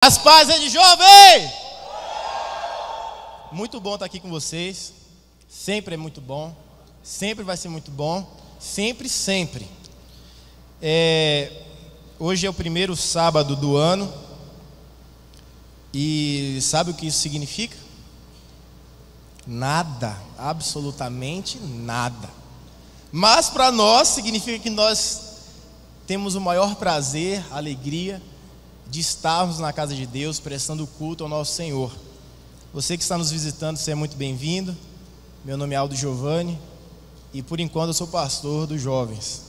As paz é de jovem! Muito bom estar aqui com vocês. Sempre é muito bom. Sempre vai ser muito bom. Sempre, sempre. Hoje é o primeiro sábado do ano. E sabe o que isso significa? Nada. Absolutamente nada. Mas para nós significa que nós temos o maior prazer, alegria de estarmos na casa de Deus, prestando culto ao nosso Senhor. Você que está nos visitando, você é muito bem-vindo. Meu nome é Aldo Giovanni e por enquanto eu sou pastor dos jovens,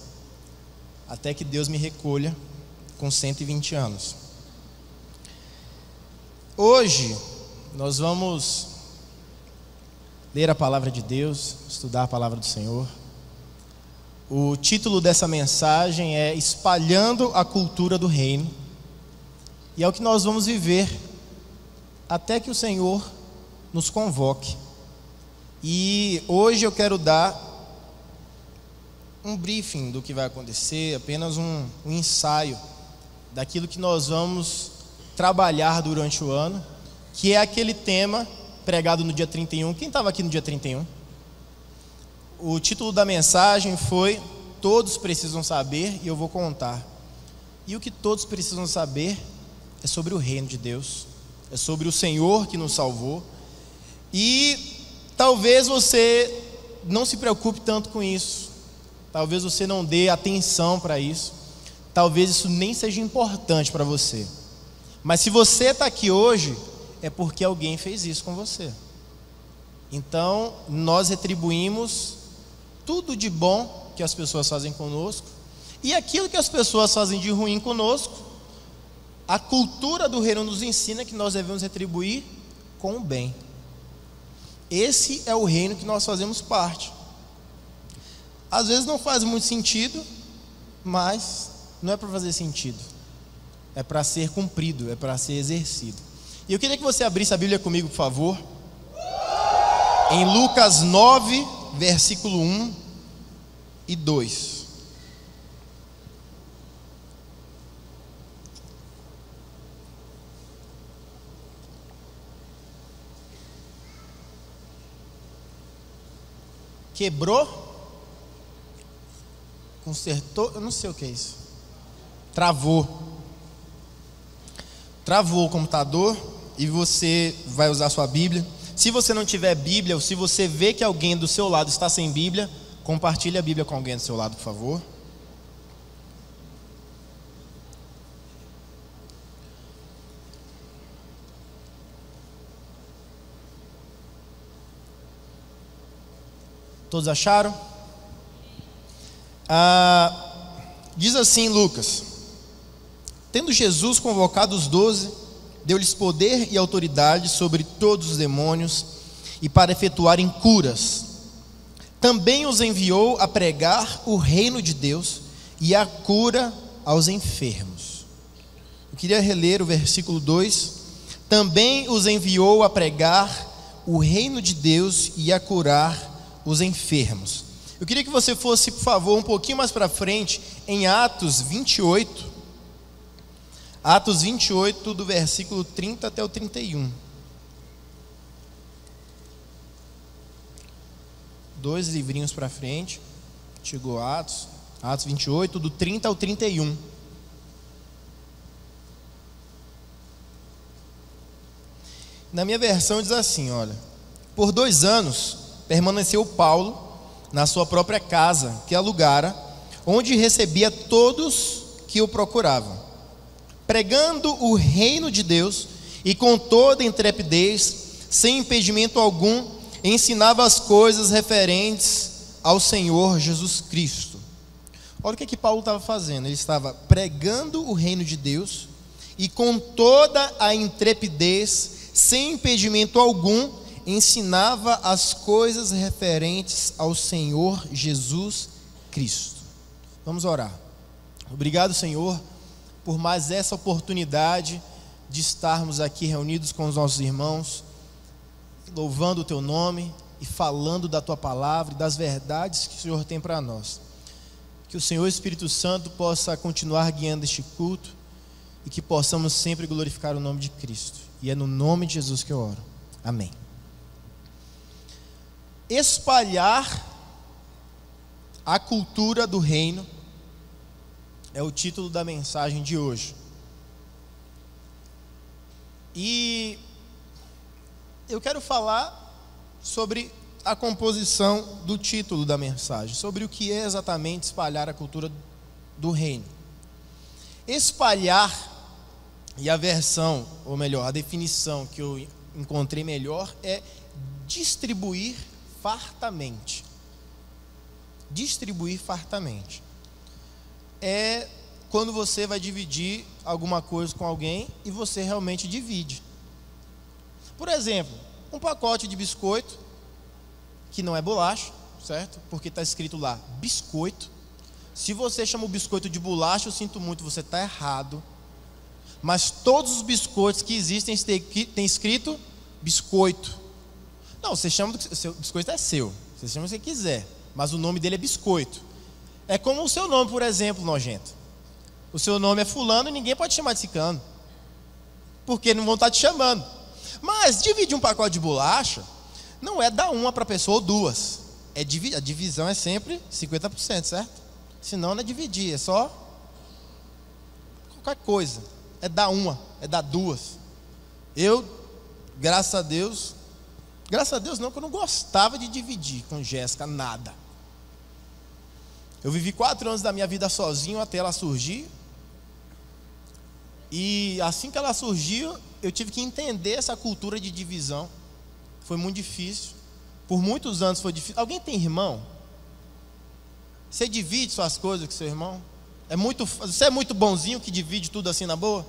até que Deus me recolha com 120 anos. Hoje nós vamos ler a palavra de Deus, estudar a palavra do Senhor. O título dessa mensagem é Espalhando a Cultura do Reino. E é o que nós vamos viver até que o Senhor nos convoque. E hoje eu quero dar um briefing do que vai acontecer, apenas um ensaio daquilo que nós vamos trabalhar durante o ano, que é aquele tema pregado no dia 31. Quem estava aqui no dia 31? O título da mensagem foi Todos Precisam Saber, e eu vou contar. E o que todos precisam saber é sobre o reino de Deus, é sobre o Senhor que nos salvou. E talvez você não se preocupe tanto com isso, talvez você não dê atenção para isso, talvez isso nem seja importante para você. Mas se você está aqui hoje, é porque alguém fez isso com você. Então nós retribuímos tudo de bom que as pessoas fazem conosco, e aquilo que as pessoas fazem de ruim conosco, a cultura do reino nos ensina que nós devemos retribuir com o bem. Esse é o reino que nós fazemos parte. Às vezes não faz muito sentido, mas não é para fazer sentido, é para ser cumprido, é para ser exercido. E eu queria que você abrisse a Bíblia comigo, por favor, em Lucas 9, versículo 1 e 2. Quebrou, consertou, eu não sei o que é isso. Travou o computador e você vai usar sua Bíblia. Se você não tiver Bíblia, ou se você vê que alguém do seu lado está sem Bíblia, compartilhe a Bíblia com alguém do seu lado, por favor. Todos acharam? Diz assim Lucas: tendo Jesus convocado os 12, deu-lhes poder e autoridade sobre todos os demônios e para efetuarem curas. Também os enviou a pregar o reino de Deus e a cura aos enfermos. Eu queria reler o versículo 2. Também os enviou a pregar o reino de Deus e a curar os enfermos. Eu queria que você fosse, por favor, um pouquinho mais para frente, em Atos 28. Atos 28, do versículo 30 até o 31. 2 livrinhos para frente. Chegou Atos 28, do 30 ao 31. Na minha versão diz assim, olha: por 2 anos permaneceu Paulo na sua própria casa, que alugara, onde recebia todos que o procuravam, pregando o reino de Deus, e com toda intrepidez, sem impedimento algum, ensinava as coisas referentes ao Senhor Jesus Cristo. Olha o que Paulo estava fazendo. Ele estava pregando o reino de Deus, e com toda a intrepidez, sem impedimento algum, ensinava as coisas referentes ao Senhor Jesus Cristo. Vamos orar. Obrigado, Senhor, por mais essa oportunidade de estarmos aqui reunidos com os nossos irmãos, louvando o Teu nome e falando da Tua palavra e das verdades que o Senhor tem para nós. Que o Senhor Espírito Santo possa continuar guiando este culto, e que possamos sempre glorificar o nome de Cristo. E é no nome de Jesus que eu oro. Amém. Espalhar a cultura do reino é o título da mensagem de hoje. E eu quero falar sobre a composição do título da mensagem, sobre o que é exatamente espalhar a cultura do reino. Espalhar, e a versão, ou melhor, a definição que eu encontrei melhor é distribuir fartamente. Distribuir fartamente é quando você vai dividir alguma coisa com alguém e você realmente divide. Por exemplo, um pacote de biscoito, que não é bolacha, certo? Porque está escrito lá, biscoito. Se você chama o biscoito de bolacha, eu sinto muito, você está errado. Mas todos os biscoitos que existem tem escrito biscoito. Não, você chama, o seu biscoito é seu, você chama o que você quiser, mas o nome dele é biscoito. É como o seu nome, por exemplo, nojento. O seu nome é fulano e ninguém pode chamar de ciclano, porque não vão estar te chamando. Mas dividir um pacote de bolacha não é dar uma para a pessoa ou duas. A divisão é sempre 50%, certo? Senão não é dividir, é só qualquer coisa. É dar uma, é dar duas. Eu, graças a Deus não, que eu não gostava de dividir com Jéssica nada. Eu vivi 4 anos da minha vida sozinho até ela surgir. E assim que ela surgiu, eu tive que entender essa cultura de divisão. Foi muito difícil. Por muitos anos foi difícil. Alguém tem irmão? Você divide suas coisas com seu irmão? Você é muito bonzinho que divide tudo assim na boa?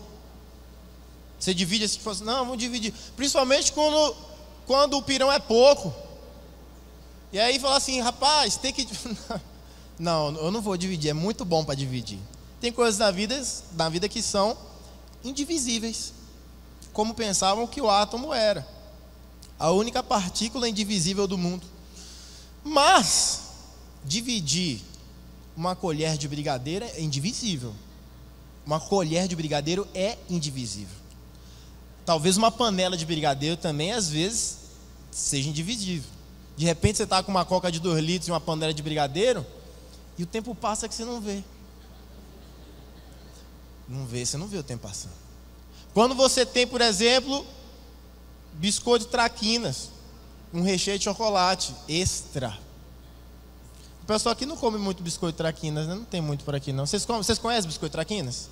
Você divide assim, assim, não, vamos dividir. Principalmente quando o pirão é pouco. E aí fala assim, rapaz, tem que... Não, eu não vou dividir, é muito bom para dividir. Tem coisas na vida que são indivisíveis, como pensavam que o átomo era a única partícula indivisível do mundo. Mas dividir uma colher de brigadeiro é indivisível. Uma colher de brigadeiro é indivisível. Talvez uma panela de brigadeiro também, às vezes, seja indivisível. De repente você está com uma coca de 2 litros e uma panela de brigadeiro, e o tempo passa que você não vê. Você não vê o tempo passando. Quando você tem, por exemplo, biscoito traquinas, um recheio de chocolate extra. O pessoal aqui não come muito biscoito traquinas, né? Não tem muito por aqui não. Vocês conhecem biscoito traquinas?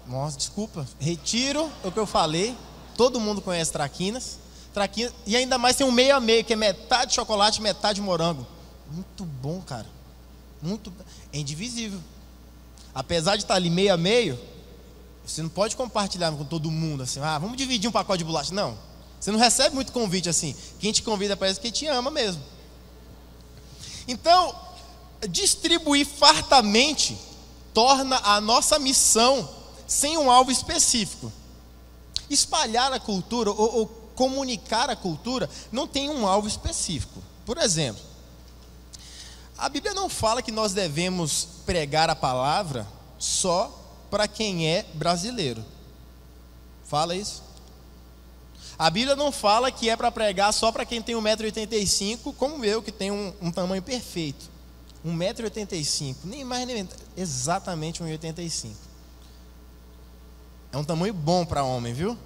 Nossa, desculpa, retiro o que eu falei. Todo mundo conhece traquinas. E ainda mais tem um meio a meio, que é metade chocolate e metade morango. Muito bom, cara. É indivisível. Apesar de estar ali meio a meio, você não pode compartilhar com todo mundo assim, vamos dividir um pacote de bolacha. Não, você não recebe muito convite assim. Quem te convida parece que te ama mesmo. Então, distribuir fartamente torna a nossa missão sem um alvo específico. Espalhar a cultura ou comunicar a cultura não tem um alvo específico. Por exemplo, a Bíblia não fala que nós devemos pregar a palavra só para quem é brasileiro. Fala isso? A Bíblia não fala que é para pregar só para quem tem 1,85 m, como eu, que tenho um tamanho perfeito. 1,85 m, nem mais nem menos, exatamente 1,85 m. É um tamanho bom para homem, viu?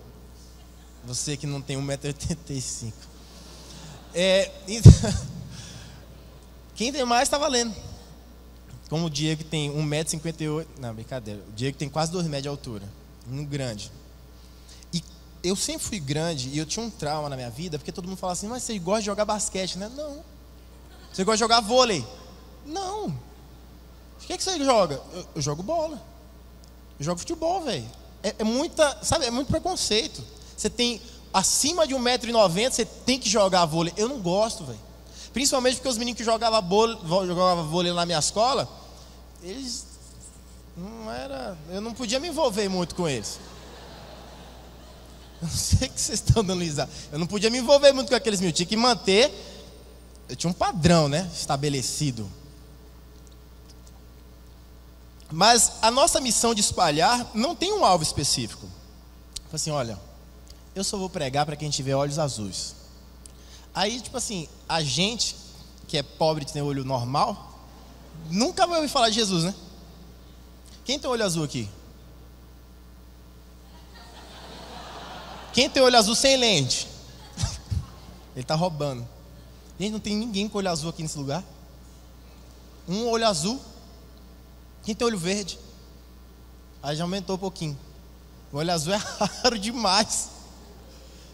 Você que não tem 1,85 m. Quem tem mais está valendo. Como o Diego que tem 1,58 m. Não, brincadeira. O Diego tem quase 2 metros de altura. Grande. E eu sempre fui grande e eu tinha um trauma na minha vida, porque todo mundo fala assim, mas você gosta de jogar basquete, né? Não. Você gosta de jogar vôlei? Não. O que você joga? Eu jogo bola. Eu jogo futebol, velho. É muito preconceito. Você tem acima de 1,90 m, você tem que jogar vôlei. Eu não gosto, velho. Principalmente porque os meninos que jogavam vôlei na minha escola, eles eu não podia me envolver muito com eles. Eu não sei o que vocês estão dando risada. Eu não podia me envolver muito com aqueles meninos. Tinha que manter. Eu tinha um padrão, né, estabelecido. Mas a nossa missão de espalhar não tem um alvo específico. Assim, olha, eu só vou pregar para quem tiver olhos azuis. Aí, tipo assim, a gente que é pobre e tem olho normal, nunca vai ouvir falar de Jesus, né? Quem tem olho azul aqui? Quem tem olho azul sem lente? Ele está roubando. Gente, não tem ninguém com olho azul aqui nesse lugar. Um olho azul. Quem tem olho verde? Aí já aumentou um pouquinho. O olho azul é raro demais.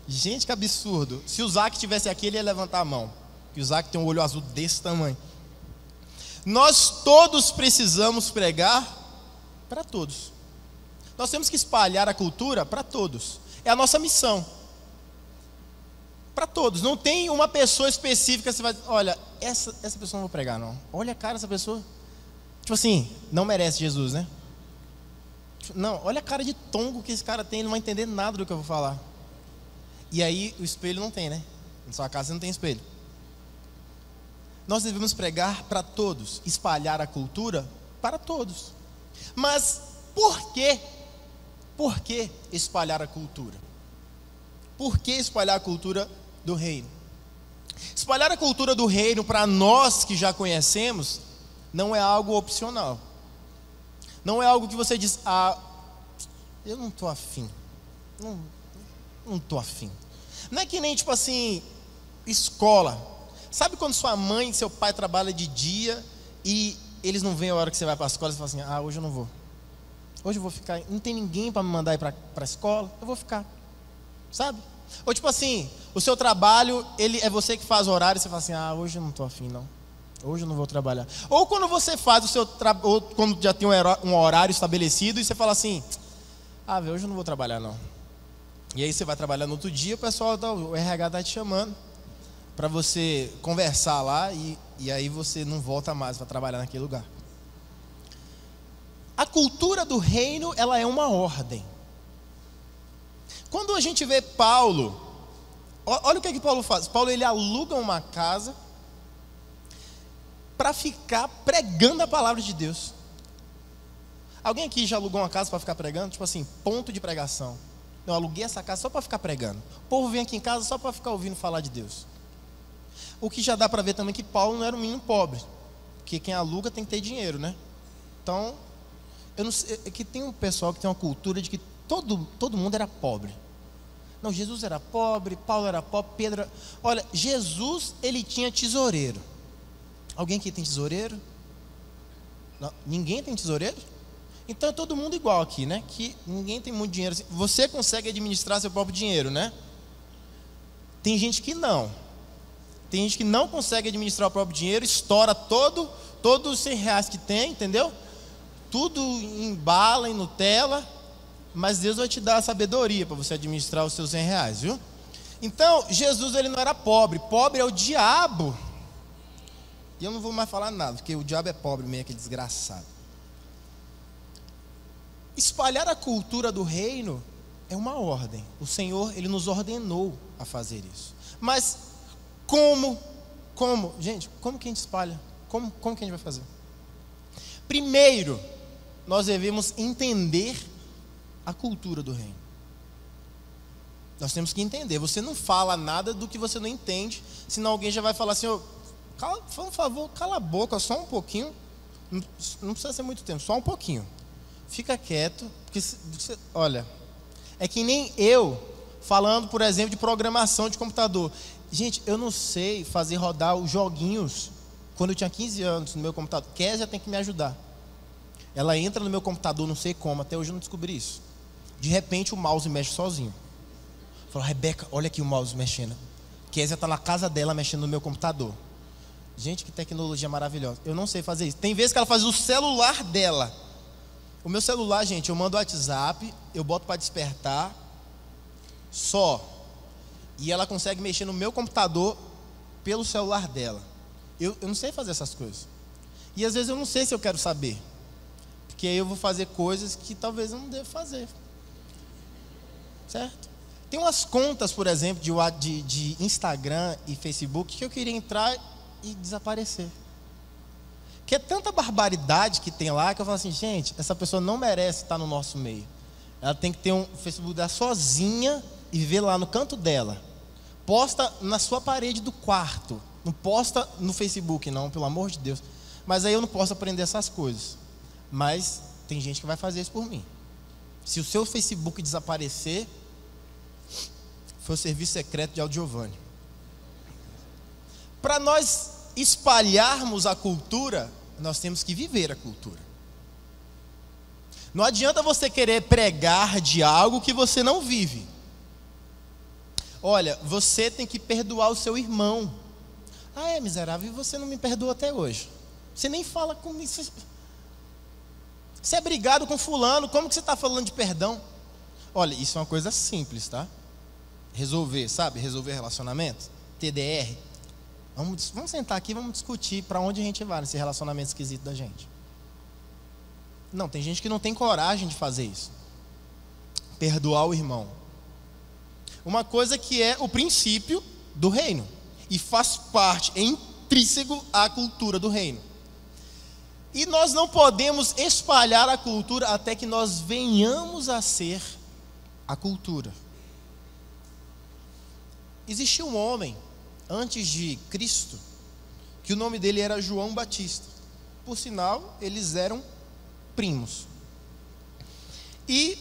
Gente, que absurdo. Se o Zac estivesse aqui, ele ia levantar a mão. Que o Zac tem um olho azul desse tamanho. Nós todos precisamos pregar para todos. Nós temos que espalhar a cultura para todos. É a nossa missão. Para todos. Não tem uma pessoa específica que você vai... Olha, essa pessoa não vou pregar, não. Olha a cara dessa pessoa. Tipo assim, não merece Jesus, né? Não, olha a cara de tongo que esse cara tem. Ele não vai entender nada do que eu vou falar. E aí, o espelho não tem, né? Na sua casa você não tem espelho. Nós devemos pregar para todos. Espalhar a cultura para todos. Mas por quê? Por que espalhar a cultura? Por que espalhar a cultura do reino? Espalhar a cultura do reino para nós que já conhecemos não é algo opcional. Não é algo que você diz, eu não estou afim. Não estou afim. Não é que nem tipo assim, escola. Sabe quando sua mãe e seu pai trabalham de dia e eles não vêm a hora que você vai para a escola e você fala assim, hoje eu não vou. Hoje eu vou ficar, não tem ninguém para me mandar ir para a escola, eu vou ficar, sabe? Ou tipo assim, o seu trabalho, ele é você que faz o horário, e você fala assim, hoje eu não estou afim não, hoje eu não vou trabalhar. Ou quando você faz o seu trabalho, ou quando já tem um horário estabelecido e você fala assim, hoje eu não vou trabalhar não. E aí você vai trabalhar no outro dia, o RH está te chamando para você conversar lá e aí você não volta mais para trabalhar naquele lugar. A cultura do reino, ela é uma ordem. Quando a gente vê Paulo, olha o que Paulo faz. Paulo, ele aluga uma casa para ficar pregando a palavra de Deus. Alguém aqui já alugou uma casa para ficar pregando? Tipo assim, ponto de pregação. Eu aluguei essa casa só para ficar pregando. O povo vem aqui em casa só para ficar ouvindo falar de Deus. O que já dá para ver também que Paulo não era um menino pobre. Porque quem aluga tem que ter dinheiro, né? Então... eu não sei, é que tem um pessoal que tem uma cultura de que todo mundo era pobre. Não, Jesus era pobre, Paulo era pobre, Pedro... Olha, Jesus, ele tinha tesoureiro. Alguém aqui tem tesoureiro? Não, ninguém tem tesoureiro? Então é todo mundo igual aqui, né? Que ninguém tem muito dinheiro. Você consegue administrar seu próprio dinheiro, né? Tem gente que não. Tem gente que não consegue administrar o próprio dinheiro, estoura todos os 100 reais que tem, entendeu? Tudo em bala, em Nutella, mas Deus vai te dar a sabedoria para você administrar os seus 100 reais, viu? Então, Jesus, ele não era pobre. Pobre é o diabo. E eu não vou mais falar nada, porque o diabo é pobre mesmo, aquele desgraçado. Espalhar a cultura do reino é uma ordem. O Senhor, ele nos ordenou a fazer isso. Mas como? Gente, como que a gente espalha? Como que a gente vai fazer? Primeiro, nós devemos entender a cultura do reino. Nós temos que entender. Você não fala nada do que você não entende, senão alguém já vai falar assim, por favor, cala a boca só um pouquinho. Não precisa ser muito tempo, só um pouquinho. Fica quieto, porque olha, é que nem eu falando, por exemplo, de programação de computador. Gente, eu não sei fazer rodar os joguinhos quando eu tinha 15 anos no meu computador. Kézia tem que me ajudar. Ela entra no meu computador, não sei como, até hoje eu não descobri isso. De repente o mouse mexe sozinho. Fala, Rebeca, olha aqui o mouse mexendo. Kézia está na casa dela mexendo no meu computador. Gente, que tecnologia maravilhosa. Eu não sei fazer isso. Tem vezes que ela faz o celular dela. O meu celular, gente, eu mando o WhatsApp, eu boto para despertar, só. E ela consegue mexer no meu computador pelo celular dela. Eu não sei fazer essas coisas. E às vezes eu não sei se eu quero saber. Porque aí eu vou fazer coisas que talvez eu não deva fazer. Certo? Tem umas contas, por exemplo, de Instagram e Facebook que eu queria entrar e desaparecer. Porque é tanta barbaridade que tem lá, que eu falo assim, gente, essa pessoa não merece estar no nosso meio. Ela tem que ter um Facebook dela sozinha e viver lá no canto dela. Posta na sua parede do quarto. Não posta no Facebook não, pelo amor de Deus. Mas aí eu não posso aprender essas coisas. Mas tem gente que vai fazer isso por mim. Se o seu Facebook desaparecer, foi o serviço secreto de Aldiovani. Para nós espalharmos a cultura, nós temos que viver a cultura. Não adianta você querer pregar de algo que você não vive. Olha, você tem que perdoar o seu irmão. Ah, é miserável, e você não me perdoa até hoje. Você nem fala comigo. Você é brigado com fulano, como que você está falando de perdão? Olha, isso é uma coisa simples, tá? Resolver, sabe? Resolver relacionamento, TDR. Vamos sentar aqui e vamos discutir para onde a gente vai nesse relacionamento esquisito da gente. Não, tem gente que não tem coragem de fazer isso. Perdoar o irmão. Uma coisa que é o princípio do reino. E faz parte, é intrínseco à cultura do reino. E nós não podemos espalhar a cultura até que nós venhamos a ser a cultura. Existia um homem, antes de Cristo, que o nome dele era João Batista. Por sinal, eles eram primos. E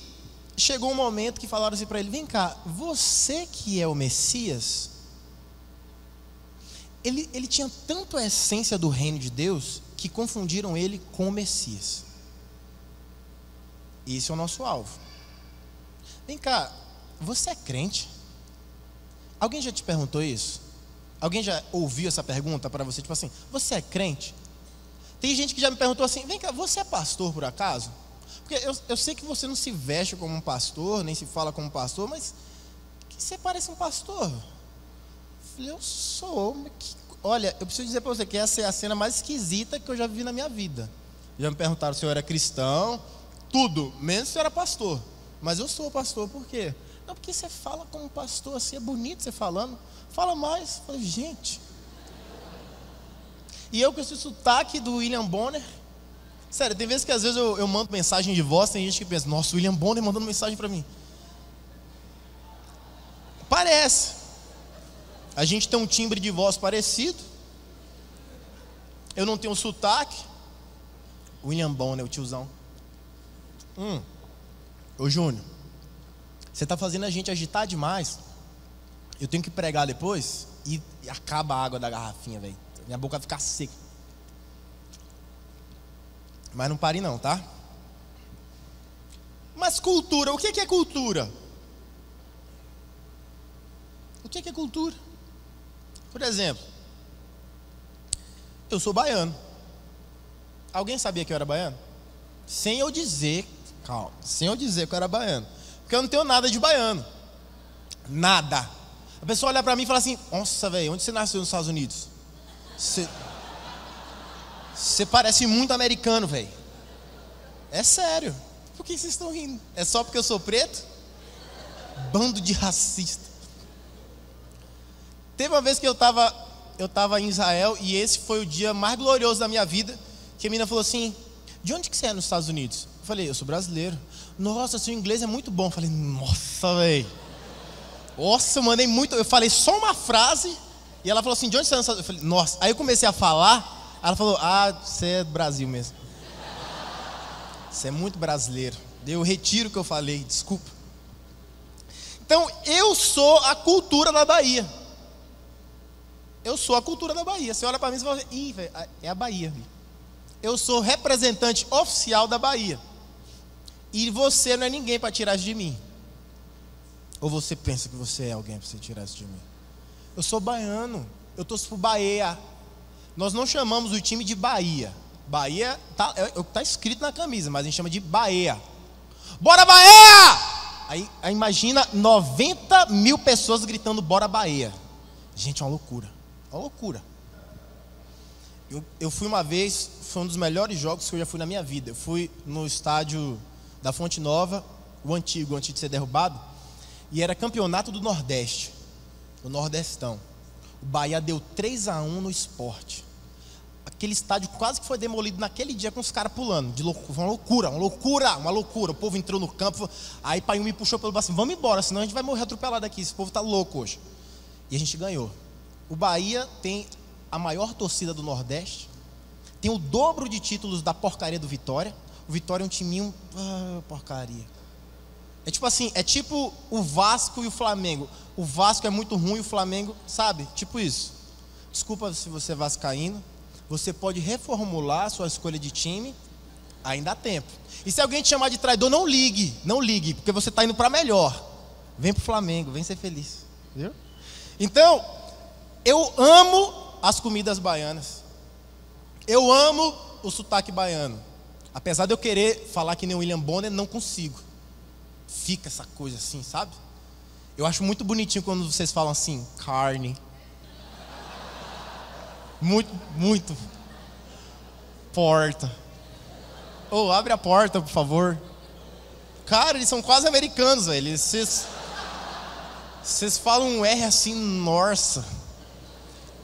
chegou um momento que falaram assim para ele: vem cá, você que é o Messias. Ele tinha tanto a essência do reino de Deus que confundiram ele com o Messias. E esse é o nosso alvo. Vem cá, você é crente? Alguém já te perguntou isso? Alguém já ouviu essa pergunta para você? Tipo assim, você é crente? Tem gente que já me perguntou assim: vem cá, você é pastor por acaso? Porque eu sei que você não se veste como um pastor, nem se fala como um pastor, mas que você parece um pastor. Eu falei, eu sou. Olha, eu preciso dizer para você que essa é a cena mais esquisita que eu já vi na minha vida. Já me perguntaram se eu era cristão, tudo, menos se eu era pastor. Mas eu sou pastor, por quê? Não, porque você fala como pastor, assim, é bonito você falando. Fala mais. Eu falei, gente. E eu com esse sotaque do William Bonner. Sério, tem vezes que às vezes eu mando mensagem de voz, tem gente que pensa, nossa, o William Bonner mandando mensagem para mim. Parece. A gente tem um timbre de voz parecido. Eu não tenho um sotaque. William Bonner, o tiozão. Ô Júnior, você está fazendo a gente agitar demais. Eu tenho que pregar depois e acaba a água da garrafinha, velho. Minha boca vai ficar seca. Mas não pare não, tá? Mas cultura, o que é cultura? O que é cultura? Por exemplo, eu sou baiano. Alguém sabia que eu era baiano? Sem eu dizer, calma, sem eu dizer que eu era baiano. Porque eu não tenho nada de baiano. Nada. A pessoa olha pra mim e fala assim, nossa, velho, onde você nasceu nos Estados Unidos? Você parece muito americano, velho. É sério. Por que vocês estão rindo? É só porque eu sou preto? Bando de racista. Teve uma vez que eu tava em Israel e esse foi o dia mais glorioso da minha vida, que a menina falou assim, de onde que você é nos Estados Unidos? Eu falei, eu sou brasileiro. Nossa, seu inglês é muito bom. Eu falei, nossa, velho. Nossa, eu mandei muito. Eu falei só uma frase e ela falou assim, de onde você é nos Estados Unidos? Eu falei, nossa. Aí eu comecei a falar, ela falou, você é do Brasil mesmo. Você é muito brasileiro. Eu retiro o que eu falei, desculpa. Então, eu sou a cultura da Bahia. Eu sou a cultura da Bahia. Você olha para mim e fala assim, ih, velho, é a Bahia. Eu sou representante oficial da Bahia. E você não é ninguém para tirar isso de mim. Ou você pensa que você é alguém para você tirar isso de mim? Eu sou baiano. Eu torço pro Bahia. Nós não chamamos o time de Bahia. Bahia tá escrito na camisa, mas a gente chama de Bahia. Bora Bahia! Aí imagina 90 mil pessoas gritando bora Bahia. Gente, é uma loucura. É uma loucura. Eu fui uma vez, foi um dos melhores jogos que eu já fui na minha vida. Eu fui no estádio da Fonte Nova, o antigo, antes de ser derrubado, e era campeonato do Nordeste, o Nordestão. O Bahia deu 3-1 no Sport. Aquele estádio quase que foi demolido naquele dia com os caras pulando, de loucura, uma loucura. O povo entrou no campo, aí pai me puxou pelo braço, vamos embora, senão a gente vai morrer atropelado aqui, esse povo tá louco hoje. E a gente ganhou. O Bahia tem a maior torcida do Nordeste, tem o dobro de títulos da porcaria do Vitória. O Vitória é um timinho, porcaria. É tipo assim, é tipo o Vasco e o Flamengo. O Vasco é muito ruim, o Flamengo, sabe? Tipo isso. Desculpa se você é vascaíno, você pode reformular a sua escolha de time, ainda há tempo. E se alguém te chamar de traidor, não ligue, porque você está indo para melhor. Vem pro Flamengo, vem ser feliz. Viu? Então, eu amo as comidas baianas. Eu amo o sotaque baiano. Apesar de eu querer falar que nem o William Bonner, não consigo. Fica essa coisa assim, sabe? Eu acho muito bonitinho quando vocês falam assim, carne. Muito. Porta. Abre a porta, por favor. Cara, eles são quase americanos, velho. Vocês falam um R assim, nossa.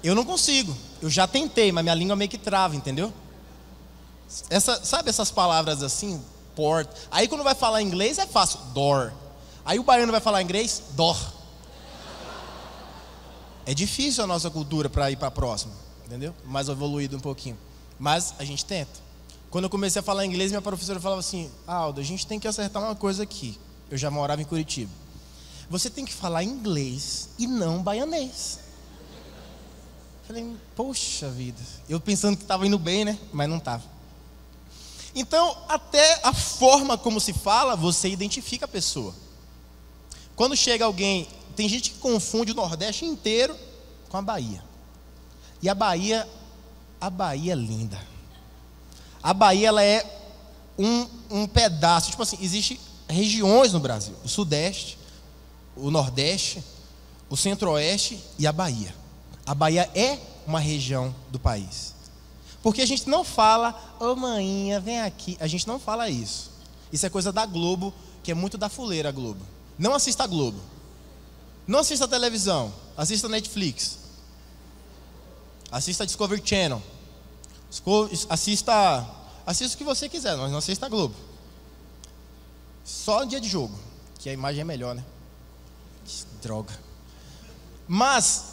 Eu não consigo. Eu já tentei, mas minha língua meio que trava, entendeu? Sabe essas palavras assim? Porta. Aí quando vai falar inglês é fácil. Door. Aí o baiano vai falar inglês, door. É difícil a nossa cultura para ir para a próxima, entendeu? Mais evoluído um pouquinho. Mas a gente tenta. Quando eu comecei a falar inglês, minha professora falava assim, Aldo, a gente tem que acertar uma coisa aqui. Eu já morava em Curitiba. Você tem que falar inglês e não baianês. Falei, poxa vida. Eu pensando que estava indo bem, né? Mas não estava. Então, até a forma como se fala, você identifica a pessoa. Quando chega alguém, tem gente que confunde o Nordeste inteiro com a Bahia. E a Bahia é linda. A Bahia, ela é um pedaço, tipo assim, existem regiões no Brasil. O Sudeste, o Nordeste, o Centro-Oeste e a Bahia. A Bahia é uma região do país. Porque a gente não fala, maninha, vem aqui. A gente não fala isso. Isso é coisa da Globo, que é muito da fuleira a Globo. Não assista a Globo. Não assista a televisão. Assista a Netflix. Assista a Discovery Channel. Assista o que você quiser, mas não assista a Globo. Só no dia de jogo, que a imagem é melhor, né? Droga. Mas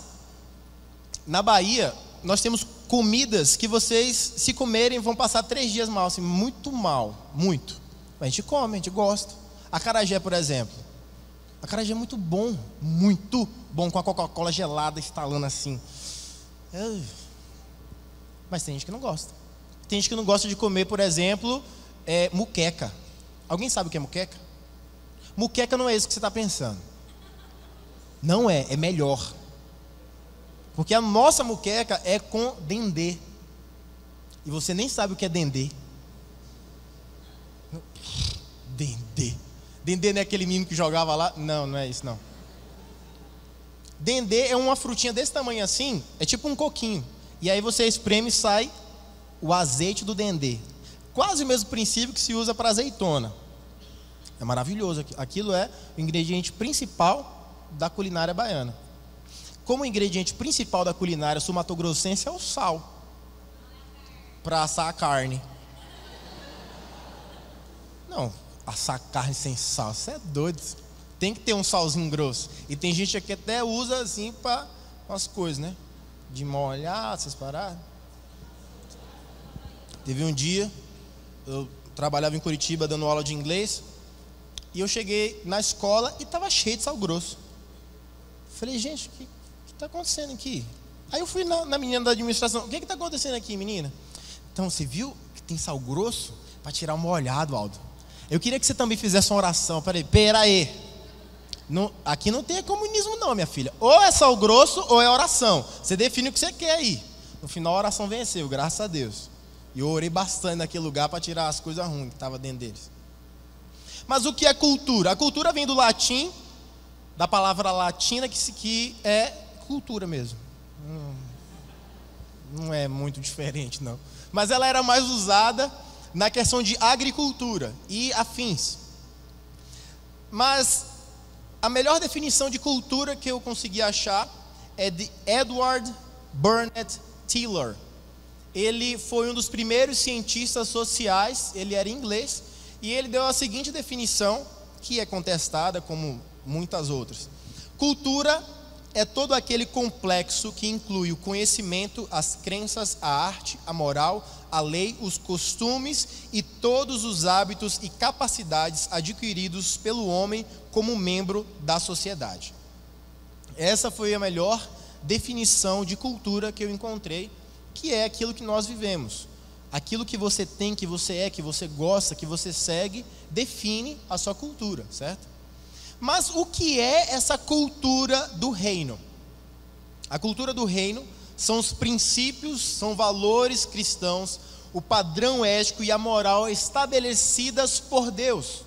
na Bahia, nós temos comidas que vocês, se comerem, vão passar 3 dias mal, assim, muito mal, muito. A gente come, a gente gosta. Acarajé, por exemplo. Acarajé é muito bom com a Coca-Cola gelada estalando assim. Mas tem gente que não gosta. Tem gente que não gosta de comer, por exemplo, muqueca. Alguém sabe o que é muqueca? Muqueca não é isso que você está pensando. Não é melhor. Porque a nossa muqueca é com dendê. E você nem sabe o que é dendê. Dendê. Dendê não é aquele menino que jogava lá? Não, não é isso não. Dendê é uma frutinha desse tamanho assim, é tipo um coquinho. E aí você espreme e sai o azeite do dendê. Quase o mesmo princípio que se usa para azeitona. É maravilhoso. Aquilo é o ingrediente principal da culinária baiana. Como o ingrediente principal da culinária sul-mato-grossense é o sal. Para assar a carne. Não, assar carne sem sal, você é doido. Tem que ter um salzinho grosso. E tem gente que até usa assim para umas coisas, né? De molhar, essas paradas. Teve um dia, eu trabalhava em Curitiba dando aula de inglês. E eu cheguei na escola e estava cheio de sal grosso. Falei, gente, o que está acontecendo aqui? Aí eu fui na menina da administração. O que está acontecendo aqui, menina? Então, você viu que tem sal grosso? Para tirar um molhado, Aldo. Eu queria que você também fizesse uma oração. Pera aí. Aqui não tem comunismo não, minha filha. Ou é sal grosso ou é oração. Você define o que você quer aí. No final a oração venceu, graças a Deus. E eu orei bastante naquele lugar para tirar as coisas ruins que estavam dentro deles. Mas o que é cultura? A cultura vem do latim, da palavra latina que é cultura mesmo. Não é muito diferente não. Mas ela era mais usada na questão de agricultura e afins. Mas a melhor definição de cultura que eu consegui achar é de Edward Burnett Tiller. ele foi um dos primeiros cientistas sociais, ele era inglês, e ele deu a seguinte definição, que é contestada como muitas outras. Cultura é todo aquele complexo que inclui o conhecimento, as crenças, a arte, a moral, a lei, os costumes e todos os hábitos e capacidades adquiridos pelo homem como membro da sociedade. Essa foi a melhor definição de cultura que eu encontrei, que é aquilo que nós vivemos. Aquilo que você tem, que você é, que você gosta, que você segue, define a sua cultura, certo? Mas o que é essa cultura do reino? A cultura do reino são os princípios, são valores cristãos, o padrão ético e a moral estabelecidas por Deus.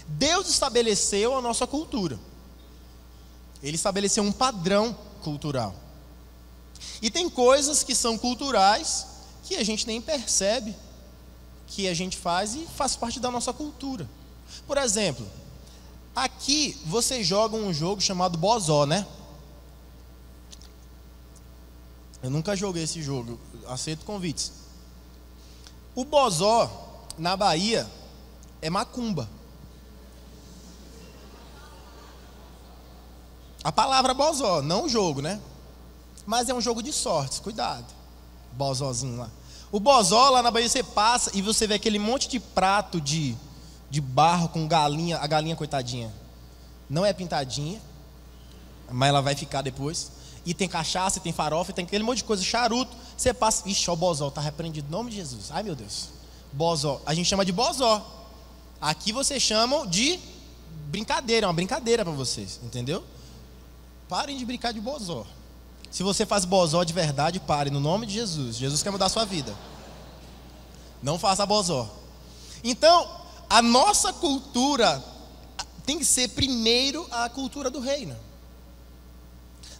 Deus estabeleceu a nossa cultura. Ele estabeleceu um padrão cultural. E tem coisas que são culturais que a gente nem percebe que a gente faz e faz parte da nossa cultura. Por exemplo, aqui você joga um jogo chamado Bozó, né? Eu nunca joguei esse jogo, aceito convites. O Bozó, na Bahia, é macumba. A palavra Bozó, não o jogo, né? Mas é um jogo de sortes, cuidado. Bozózinho lá. O Bozó, lá na Bahia, você passa e você vê aquele monte de prato de barro com galinha. A galinha, coitadinha, não é pintadinha, mas ela vai ficar depois. E tem cachaça, tem farofa, tem aquele monte de coisa, charuto. Você passa, ixi, ó, o Bozó, tá repreendido em nome de Jesus. Ai, meu Deus. Bozó, a gente chama de Bozó. Aqui vocês chamam de brincadeira, é uma brincadeira para vocês, entendeu? Parem de brincar de Bozó. Se você faz Bozó de verdade, pare, no nome de Jesus. Jesus quer mudar a sua vida. Não faça Bozó. Então, a nossa cultura tem que ser primeiro a cultura do reino.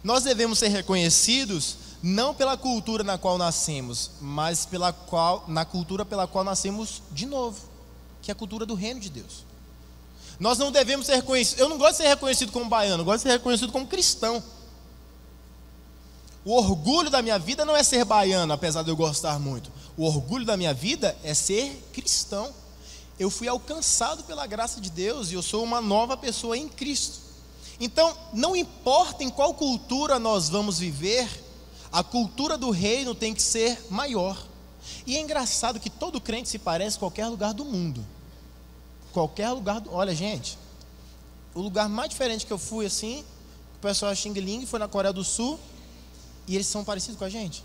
Nós devemos ser reconhecidos não pela cultura na qual nascemos, mas na cultura pela qual nascemos de novo, que é a cultura do reino de Deus. Nós não devemos ser reconhecidos. Eu não gosto de ser reconhecido como baiano, eu gosto de ser reconhecido como cristão. O orgulho da minha vida não é ser baiano, apesar de eu gostar muito. O orgulho da minha vida é ser cristão. Eu fui alcançado pela graça de Deus e eu sou uma nova pessoa em Cristo. Então, não importa em qual cultura nós vamos viver, a cultura do reino tem que ser maior. E é engraçado que todo crente se parece em qualquer lugar do mundo. Qualquer lugar Olha, gente, o lugar mais diferente que eu fui assim, o pessoal é Xing Ling, foi na Coreia do Sul. E eles são parecidos com a gente.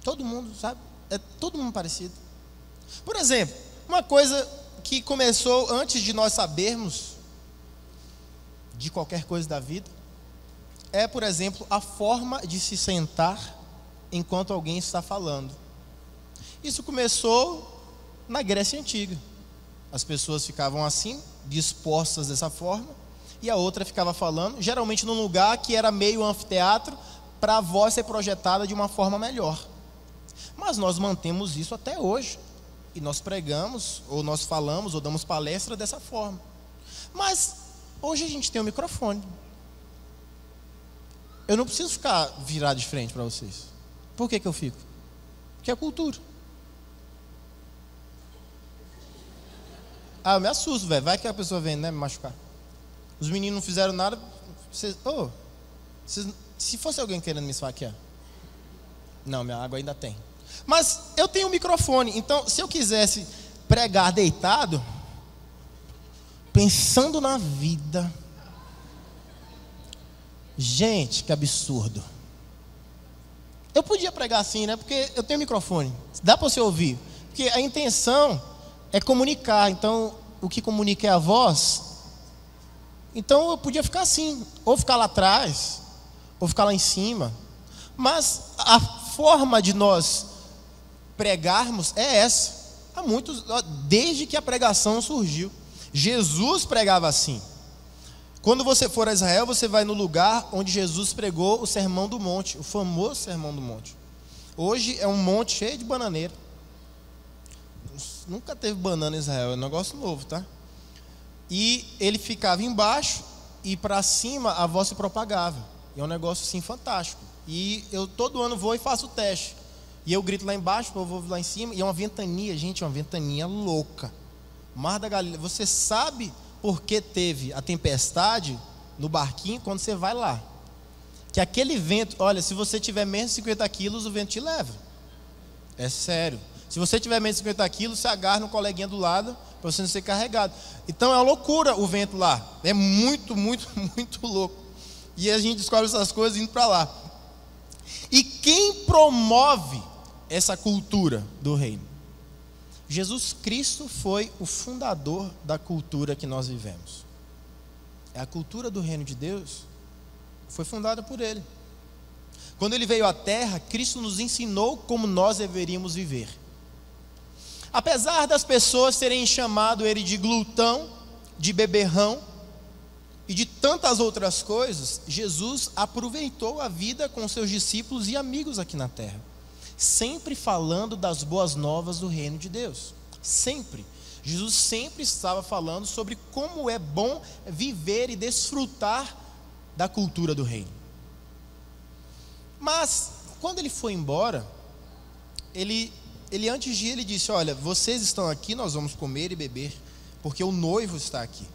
Todo mundo, sabe? É todo mundo parecido. Por exemplo, uma coisa que começou antes de nós sabermos de qualquer coisa da vida é, por exemplo, a forma de se sentar enquanto alguém está falando. Isso começou na Grécia Antiga. As pessoas ficavam assim, dispostas dessa forma, e a outra ficava falando, geralmente num lugar que era meio anfiteatro, para a voz ser projetada de uma forma melhor. Mas nós mantemos isso até hoje. E nós pregamos, ou nós falamos, ou damos palestra dessa forma. Mas hoje a gente tem um microfone. Eu não preciso ficar virado de frente para vocês. Por que eu fico? Porque é cultura. Ah, eu me assusto, velho. Vai que a pessoa vem, né, me machucar. Os meninos não fizeram nada. Se fosse alguém querendo me esfaquear. Não, minha água ainda tem. Mas eu tenho um microfone. Então, se eu quisesse pregar deitado, pensando na vida. Gente, que absurdo. Eu podia pregar assim, né? Porque eu tenho microfone. Dá para você ouvir. Porque a intenção é comunicar. Então, o que comunica é a voz. Então, eu podia ficar assim. Ou ficar lá atrás, ou ficar lá em cima. Mas a forma de nós pregarmos é essa. Há muitos, desde que a pregação surgiu. Jesus pregava assim. Quando você for a Israel, você vai no lugar onde Jesus pregou o Sermão do Monte, o famoso Sermão do Monte. Hoje é um monte cheio de bananeira. Nunca teve banana em Israel, é um negócio novo, tá? E ele ficava embaixo e para cima a voz se propagava. É um negócio assim fantástico. E eu todo ano vou e faço o teste. E eu grito lá embaixo, o povo ouve lá em cima, e é uma ventania, gente, uma ventania louca. Mar da Galileia, você sabe por que teve a tempestade no barquinho quando você vai lá? Que aquele vento, olha, se você tiver menos de 50 quilos, o vento te leva. É sério. Se você tiver menos de 50 quilos, você agarra no coleguinha do lado, para você não ser carregado. Então é uma loucura o vento lá. É muito, muito, muito louco. E a gente descobre essas coisas indo para lá. E quem promove essa cultura do reino? Jesus Cristo foi o fundador da cultura que nós vivemos. A cultura do reino de Deus foi fundada por Ele. Quando Ele veio à terra, Cristo nos ensinou como nós deveríamos viver. Apesar das pessoas terem chamado Ele de glutão, de beberrão e de tantas outras coisas, Jesus aproveitou a vida com seus discípulos e amigos aqui na terra, sempre falando das boas novas do reino de Deus. Sempre. Jesus sempre estava falando sobre como é bom viver e desfrutar da cultura do reino. Mas quando ele foi embora, ele antes de ir, ele disse: olha, vocês estão aqui, nós vamos comer e beber, porque o noivo está aqui.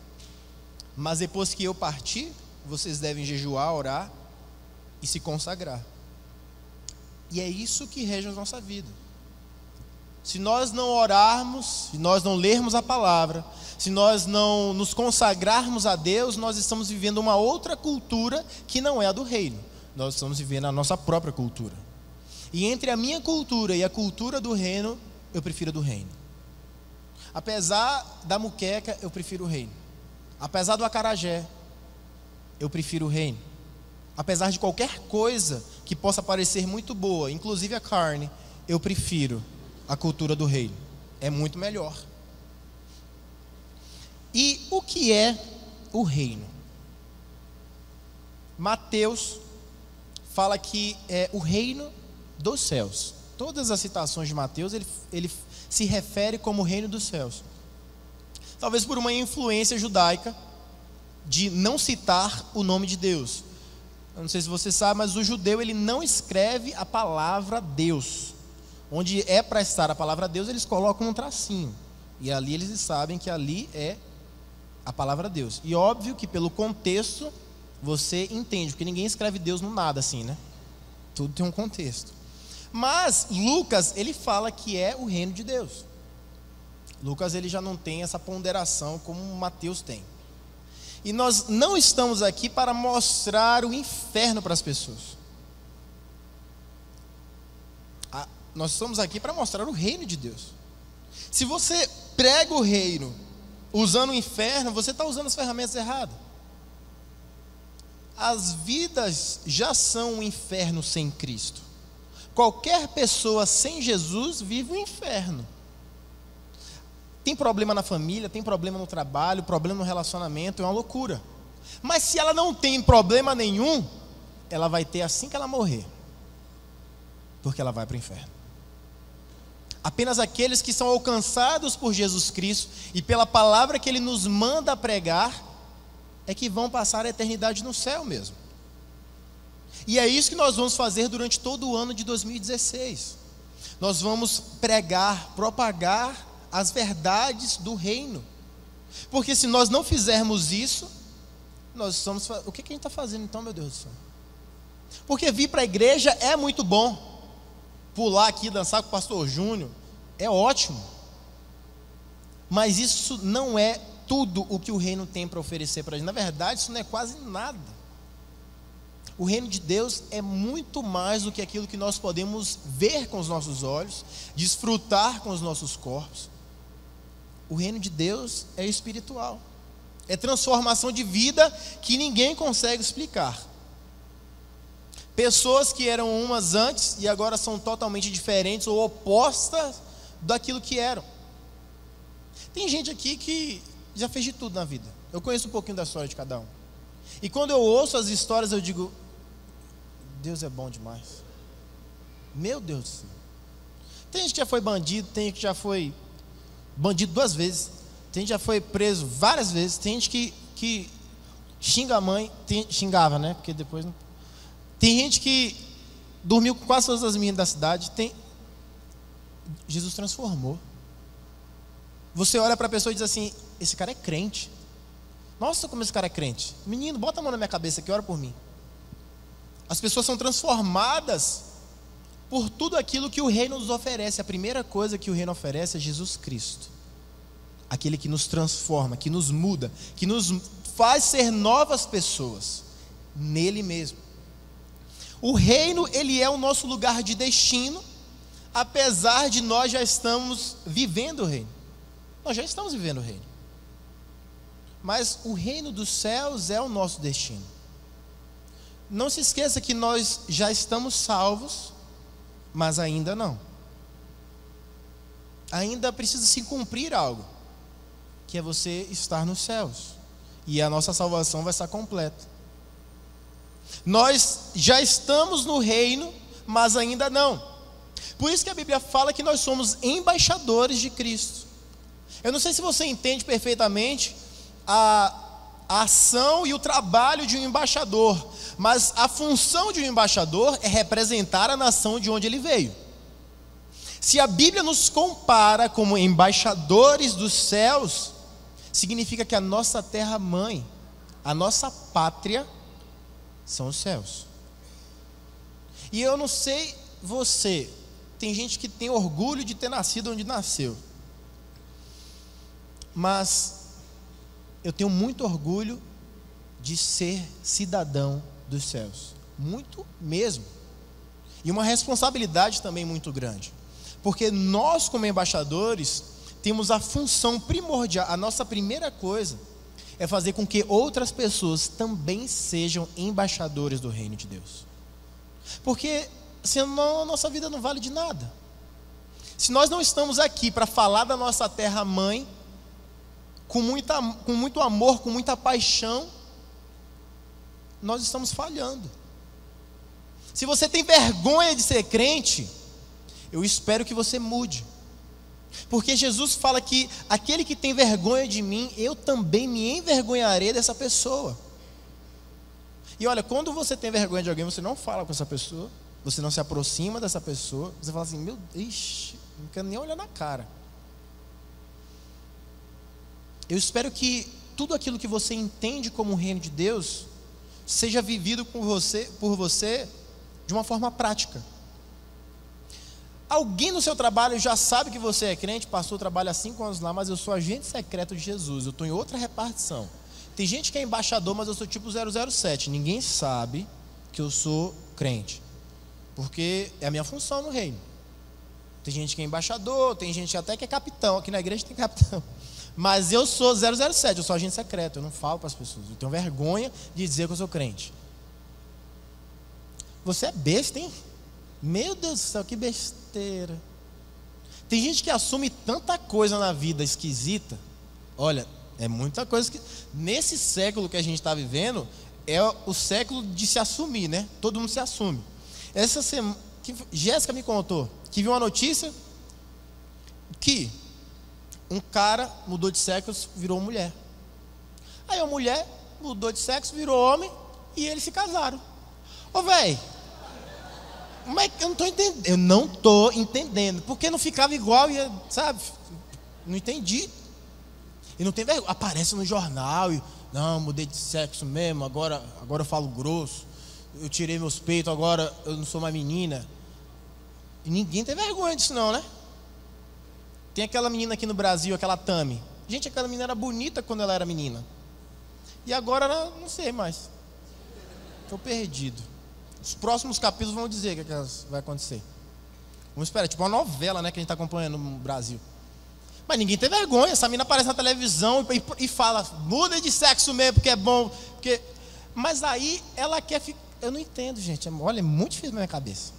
Mas depois que eu partir, vocês devem jejuar, orar e se consagrar. E é isso que rege a nossa vida. Se nós não orarmos, se nós não lermos a palavra, se nós não nos consagrarmos a Deus, nós estamos vivendo uma outra cultura que não é a do reino. Nós estamos vivendo a nossa própria cultura. E entre a minha cultura e a cultura do reino, eu prefiro a do reino. Apesar da muqueca, eu prefiro o reino. Apesar do acarajé, eu prefiro o reino. Apesar de qualquer coisa que possa parecer muito boa, inclusive a carne, eu prefiro a cultura do reino. É muito melhor. E o que é o reino? Mateus fala que é o reino dos céus. Todas as citações de Mateus, ele se refere como o reino dos céus. Talvez por uma influência judaica de não citar o nome de Deus. Eu não sei se você sabe, mas o judeu ele não escreve a palavra Deus. Onde é para estar a palavra Deus, eles colocam um tracinho. E ali eles sabem que ali é a palavra Deus. E óbvio que pelo contexto você entende, porque ninguém escreve Deus no nada assim, né? Tudo tem um contexto. Mas Lucas, ele fala que é o reino de Deus. Lucas, ele já não tem essa ponderação como Mateus tem. E nós não estamos aqui para mostrar o inferno para as pessoas. Nós estamos aqui para mostrar o reino de Deus. Se você prega o reino usando o inferno, você está usando as ferramentas erradas. As vidas já são um inferno sem Cristo. Qualquer pessoa sem Jesus vive um inferno. Tem problema na família, tem problema no trabalho, problema no relacionamento, é uma loucura. Mas se ela não tem problema nenhum, ela vai ter assim que ela morrer. Porque ela vai para o inferno. Apenas aqueles que são alcançados por Jesus Cristo e pela palavra que Ele nos manda pregar, é que vão passar a eternidade no céu mesmo. E é isso que nós vamos fazer durante todo o ano de 2016. Nós vamos pregar, propagar as verdades do reino. Porque se nós não fizermos isso, nós estamos... O que a gente está fazendo então, meu Deus do céu? Porque vir para a igreja é muito bom. Pular aqui, dançar com o pastor Júnior, é ótimo. Mas isso não é tudo o que o reino tem para oferecer para a gente. Na verdade, isso não é quase nada. O reino de Deus é muito mais do que aquilo que nós podemos ver com os nossos olhos, desfrutar com os nossos corpos. O reino de Deus é espiritual. É transformação de vida que ninguém consegue explicar. Pessoas que eram umas antes e agora são totalmente diferentes ou opostas daquilo que eram. Tem gente aqui que já fez de tudo na vida. Eu conheço um pouquinho da história de cada um. E quando eu ouço as histórias, eu digo: Deus é bom demais. Meu Deus do céu. Tem gente que já foi bandido, tem gente que já foi bandido 2 vezes, tem gente que já foi preso várias vezes, tem gente que xinga a mãe, xingava, né? Porque depois não. Tem gente que dormiu com quase todas as meninas da cidade. Jesus transformou. Você olha para a pessoa e diz assim: esse cara é crente. Nossa, como esse cara é crente. Menino, bota a mão na minha cabeça aqui, ora por mim. As pessoas são transformadas por tudo aquilo que o reino nos oferece. A primeira coisa que o reino oferece é Jesus Cristo, aquele que nos transforma, que nos muda, que nos faz ser novas pessoas nele mesmo. O reino, ele é o nosso lugar de destino, apesar de nós já estamos vivendo o reino. Nós já estamos vivendo o reino, mas o reino dos céus é o nosso destino. Não se esqueça que nós já estamos salvos, mas ainda não. Ainda precisa se cumprir algo, que é você estar nos céus, e a nossa salvação vai estar completa. Nós já estamos no reino, mas ainda não. Por isso que a Bíblia fala que nós somos embaixadores de Cristo. Eu não sei se você entende perfeitamente a ação e o trabalho de um embaixador, mas a função de um embaixador é representar a nação de onde ele veio. Se a Bíblia nos compara como embaixadores dos céus, significa que a nossa terra-mãe, a nossa pátria, são os céus. E eu não sei você, tem gente que tem orgulho de ter nascido onde nasceu, mas eu tenho muito orgulho de ser cidadão dos céus, muito mesmo, e uma responsabilidade também muito grande, porque nós como embaixadores temos a função primordial. A nossa primeira coisa é fazer com que outras pessoas também sejam embaixadores do reino de Deus, porque senão a nossa vida não vale de nada. Se nós não estamos aqui para falar da nossa terra-mãe com muito amor, com muita paixão, nós estamos falhando. Se você tem vergonha de ser crente, eu espero que você mude, porque Jesus fala que aquele que tem vergonha de mim, eu também me envergonharei dessa pessoa. E olha, quando você tem vergonha de alguém, você não fala com essa pessoa, você não se aproxima dessa pessoa, você fala assim: meu Deus, não quero nem olhar na cara. Eu espero que tudo aquilo que você entende como o reino de Deus seja vivido por você de uma forma prática. Alguém no seu trabalho já sabe que você é crente, passou o trabalho há 5 anos lá, mas eu sou agente secreto de Jesus, eu estou em outra repartição. Tem gente que é embaixador, mas eu sou tipo 007, ninguém sabe que eu sou crente, porque é a minha função no reino. Tem gente que é embaixador, tem gente até que é capitão, aqui na igreja tem capitão. Mas eu sou 007, eu sou agente secreto, eu não falo para as pessoas, eu tenho vergonha de dizer que eu sou crente. Você é besta, hein? Meu Deus do céu, que besteira. Tem gente que assume tanta coisa na vida esquisita. Olha, é muita coisa que... Nesse século que a gente está vivendo, é o século de se assumir, né? Todo mundo se assume. Essa semana, Jéssica me contou que viu uma notícia que um cara mudou de sexo, virou mulher. Aí a mulher mudou de sexo, virou homem, e eles se casaram. Ô velho, mas eu não estou entendendo. Eu não estou entendendo. Porque não ficava igual, sabe? Não entendi. E não tem vergonha. Aparece no jornal e... Não, mudei de sexo mesmo, agora eu falo grosso. Eu tirei meus peitos, agora eu não sou mais menina. E ninguém tem vergonha disso não, né? Tem aquela menina aqui no Brasil, aquela Tami. Gente, aquela menina era bonita quando ela era menina. E agora ela, não sei mais. Estou perdido. Os próximos capítulos vão dizer o que vai acontecer. Vamos esperar, tipo uma novela, né, que a gente está acompanhando no Brasil. Mas ninguém tem vergonha. Essa menina aparece na televisão e fala: muda de sexo mesmo, porque é bom. Porque... Mas aí ela quer ficar... Eu não entendo, gente. Olha, é muito difícil na minha cabeça.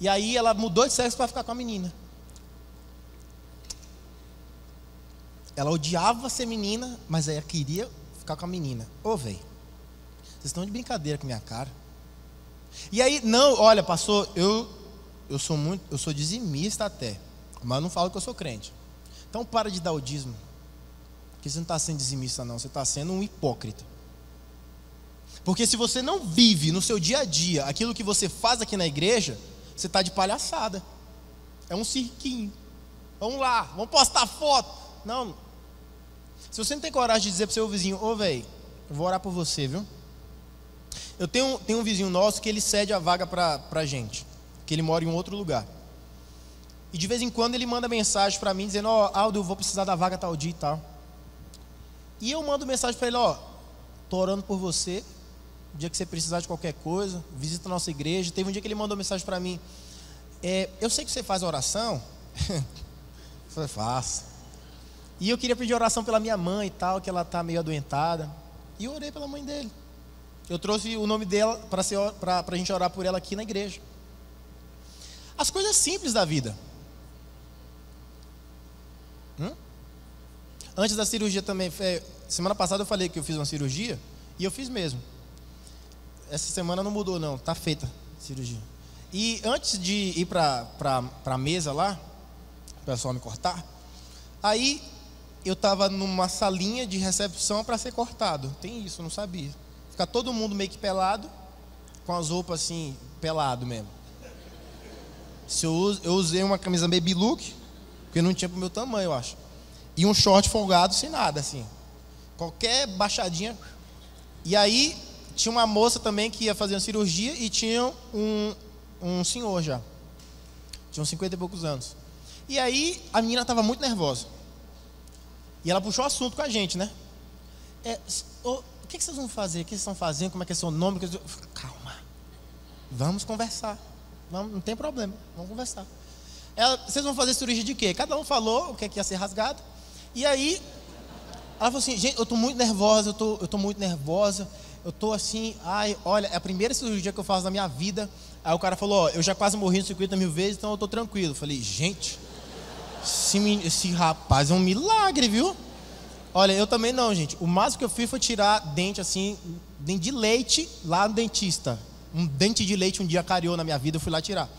E aí ela mudou de sexo para ficar com a menina. Ela odiava ser menina, mas ela queria ficar com a menina. Ô, velho, vocês estão de brincadeira com a minha cara. E aí, não, olha, pastor, eu sou dizimista até, mas não falo que eu sou crente. Então para de dar o dízimo, porque você não está sendo dizimista não, você está sendo um hipócrita. Porque se você não vive no seu dia a dia aquilo que você faz aqui na igreja, você está de palhaçada. É um cirquinho. Vamos lá, vamos postar foto. Não. Se você não tem coragem de dizer pro seu vizinho, ô velho, eu vou orar por você, viu? Eu tenho um vizinho nosso que ele cede a vaga pra gente, que ele mora em um outro lugar. E de vez em quando ele manda mensagem para mim dizendo, ó, Aldo, eu vou precisar da vaga tal dia e tal. E eu mando mensagem para ele, ó, tô orando por você, o dia que você precisar de qualquer coisa, visita a nossa igreja. Teve um dia que ele mandou mensagem para mim, eu sei que você faz oração. Eu falei, faço. E eu queria pedir oração pela minha mãe e tal, que ela tá meio adoentada. E eu orei pela mãe dele. Eu trouxe o nome dela para a gente orar por ela aqui na igreja. As coisas simples da vida. Antes da cirurgia também, semana passada eu falei que eu fiz uma cirurgia, e eu fiz mesmo. Essa semana não mudou não, tá feita a cirurgia. E antes de ir para a mesa lá, o pessoal me cortar, aí eu estava numa salinha de recepção para ser cortado. Tem isso, eu não sabia. Ficar todo mundo meio que pelado, com as roupas assim, pelado mesmo. Eu usei uma camisa baby look, porque não tinha pro meu tamanho, eu acho. E um short folgado sem nada, assim. Qualquer baixadinha. E aí, tinha uma moça também que ia fazer uma cirurgia e tinha um senhor já. Tinha uns 50 e poucos anos. E aí, a menina estava muito nervosa. E ela puxou assunto com a gente, né? O que vocês vão fazer? O que vocês estão fazendo? Como é que é seu nome? Calma. Vamos conversar. Não tem problema, vamos conversar. Vocês vão fazer cirurgia de quê? Cada um falou o que ia ser rasgado. E aí, ela falou assim, gente, eu estou muito nervosa, eu estou muito nervosa. Eu estou assim, olha, é a primeira cirurgia que eu faço na minha vida. Aí o cara falou, eu já quase morri 50 mil vezes, então eu estou tranquilo. Eu falei, gente, esse rapaz é um milagre, viu? Olha, eu também não, gente. O máximo que eu fiz foi tirar dente assim, dente de leite lá no dentista. Um dente de leite um dia cariou na minha vida, eu fui lá tirar.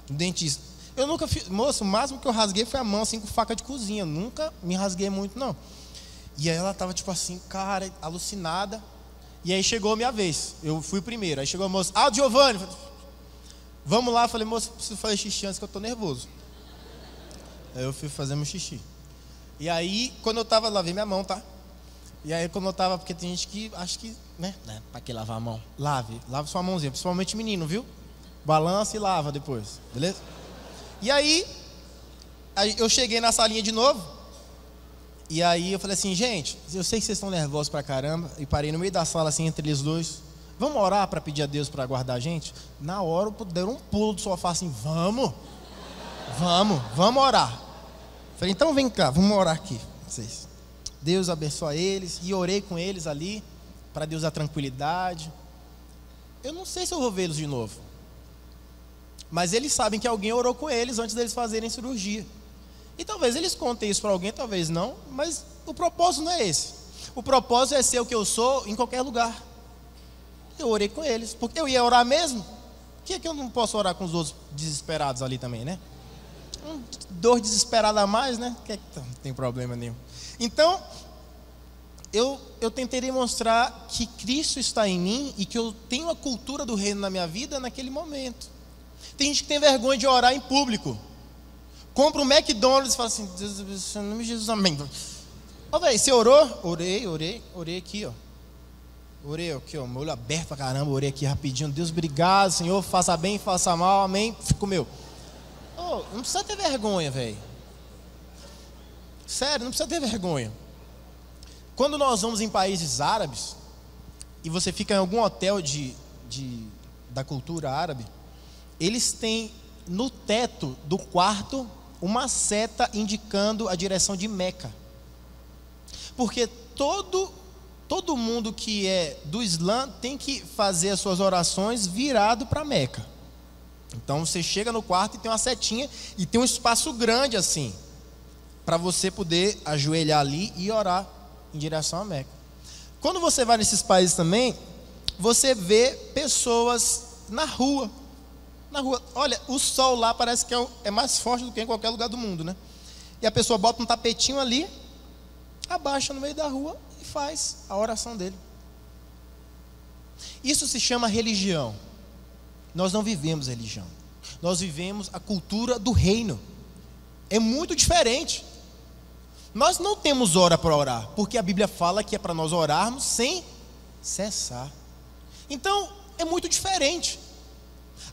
Um dentista. Eu nunca fiz, moço, o máximo que eu rasguei foi a mão assim com faca de cozinha. Nunca me rasguei muito, não. E aí ela tava tipo assim, cara, alucinada. E aí chegou a minha vez. Eu fui o primeiro. Aí chegou a moça, Giovanni, vamos lá. Eu falei, moço, preciso fazer xixi antes que eu tô nervoso. Aí eu fui fazer meu xixi. E aí, quando eu tava, lavei minha mão, tá? E aí quando eu tava, porque tem gente que acha que, né, pra que lavar a mão? Lave sua mãozinha, principalmente menino, viu? Balança e lava depois, beleza? E aí eu cheguei na salinha de novo. E aí eu falei assim, gente, eu sei que vocês estão nervosos pra caramba. E parei no meio da sala assim, entre eles dois. Vamos orar para pedir a Deus para guardar a gente? Na hora deram um pulo do sofá assim, vamos orar. Falei, então vem cá, vamos orar aqui, vocês. Deus abençoa eles. E orei com eles ali, para Deus dar tranquilidade. Eu não sei se eu vou vê-los de novo, mas eles sabem que alguém orou com eles antes deles fazerem cirurgia. E talvez eles contem isso para alguém, talvez não. Mas o propósito não é esse. O propósito é ser o que eu sou em qualquer lugar. Eu orei com eles, porque eu ia orar mesmo. Por que eu não posso orar com os outros desesperados ali também, né? Dor desesperada a mais, né? Não tem problema nenhum. Então, eu tentei demonstrar que Cristo está em mim e que eu tenho a cultura do reino na minha vida naquele momento. Tem gente que tem vergonha de orar em público. Compra um McDonald's e fala assim, Deus, em nome de Jesus, amém. Ó, velho, você orou? Orei aqui, ó. Orei aqui, ó, meu olho aberto pra caramba, orei aqui rapidinho. Deus, obrigado, Senhor, faça bem, faça mal, amém. Fico meu. Não precisa ter vergonha, velho. Sério, não precisa ter vergonha. Quando nós vamos em países árabes e você fica em algum hotel da cultura árabe, eles têm no teto do quarto uma seta indicando a direção de Meca. Porque todo mundo que é do Islã tem que fazer as suas orações virado para Meca. Então você chega no quarto e tem uma setinha e tem um espaço grande assim, para você poder ajoelhar ali e orar em direção a Meca. Quando você vai nesses países também, você vê pessoas na rua. Olha, o sol lá parece que é mais forte do que em qualquer lugar do mundo, né? E a pessoa bota um tapetinho ali, abaixa no meio da rua e faz a oração dele. Isso se chama religião. Nós não vivemos religião. Nós vivemos a cultura do reino. É muito diferente. Nós não temos hora para orar, porque a Bíblia fala que é para nós orarmos sem cessar. Então, é muito diferente.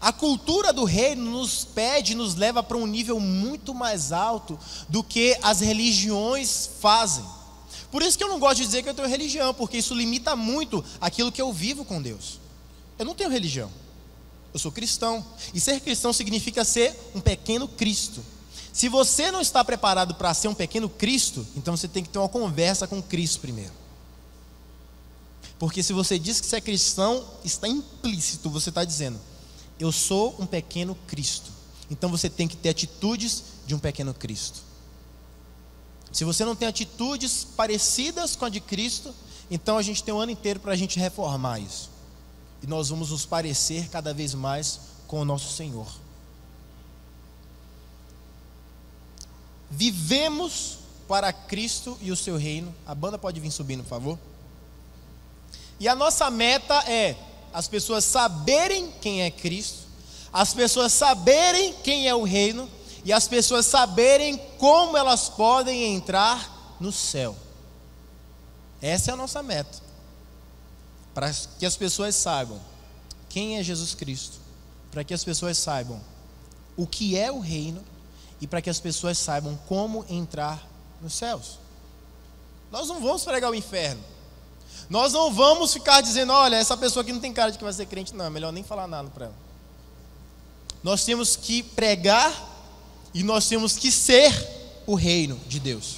A cultura do reino nos pede, nos leva para um nível muito mais alto do que as religiões fazem. Por isso que eu não gosto de dizer que eu tenho religião, porque isso limita muito aquilo que eu vivo com Deus. Eu não tenho religião, eu sou cristão. E ser cristão significa ser um pequeno Cristo. Se você não está preparado para ser um pequeno Cristo, então você tem que ter uma conversa com Cristo primeiro. Porque se você diz que você é cristão, está implícito, você está dizendo: eu sou um pequeno Cristo. Então você tem que ter atitudes de um pequeno Cristo. Se você não tem atitudes parecidas com a de Cristo, então a gente tem um ano inteiro para a gente reformar isso. E nós vamos nos parecer cada vez mais com o nosso Senhor. Vivemos para Cristo e o seu reino. A banda pode vir subindo, por favor. E a nossa meta é as pessoas saberem quem é Cristo, as pessoas saberem quem é o reino, e as pessoas saberem como elas podem entrar no céu. Essa é a nossa meta. Para que as pessoas saibam quem é Jesus Cristo, para que as pessoas saibam o que é o reino, e para que as pessoas saibam como entrar nos céus. Nós não vamos pregar o inferno. Nós não vamos ficar dizendo: olha, essa pessoa aqui não tem cara de que vai ser crente. Não, é melhor nem falar nada para ela. Nós temos que pregar e nós temos que ser o reino de Deus.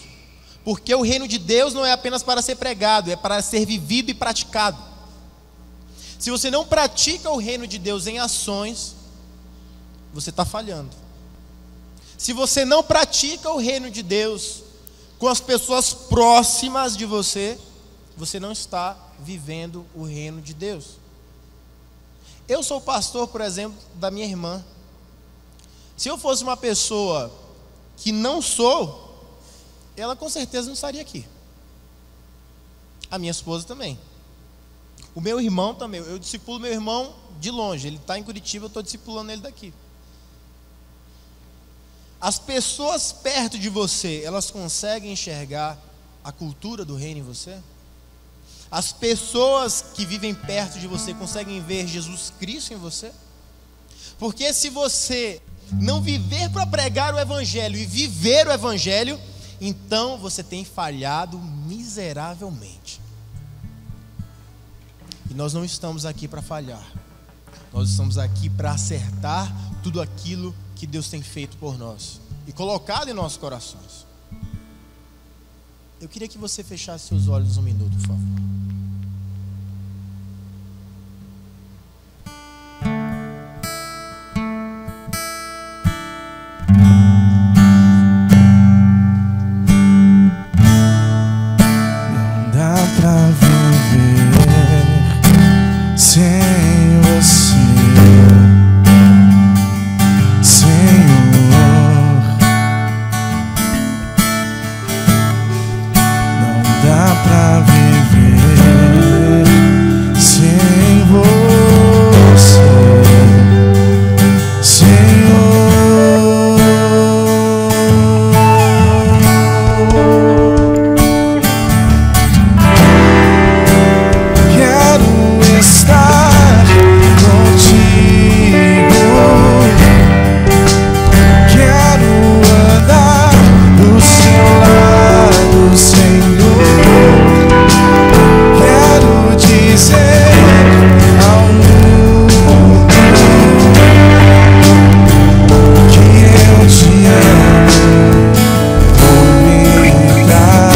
Porque o reino de Deus não é apenas para ser pregado, é para ser vivido e praticado. Se você não pratica o reino de Deus em ações, você está falhando. Se você não pratica o reino de Deus com as pessoas próximas de você, você não está vivendo o reino de Deus. Eu sou pastor, por exemplo, da minha irmã. Se eu fosse uma pessoa que não sou, ela com certeza não estaria aqui. A minha esposa também. O meu irmão também. Eu discipulo meu irmão de longe. Ele está em Curitiba, eu estou discipulando ele daqui. As pessoas perto de você, elas conseguem enxergar a cultura do reino em você? As pessoas que vivem perto de você conseguem ver Jesus Cristo em você? Porque se você não viver para pregar o Evangelho e viver o Evangelho, então você tem falhado miseravelmente. E nós não estamos aqui para falhar. Nós estamos aqui para acertar tudo aquilo que Deus tem feito por nós e colocado em nossos corações. Eu queria que você fechasse seus olhos um minuto, por favor. Não dá pra viver sem você, Senhor. Não dá pra viver sem você, Senhor. Quero estar contigo, quero andar do seu lado, Senhor. Quero dizer ao mundo que eu te amo, vou me dar.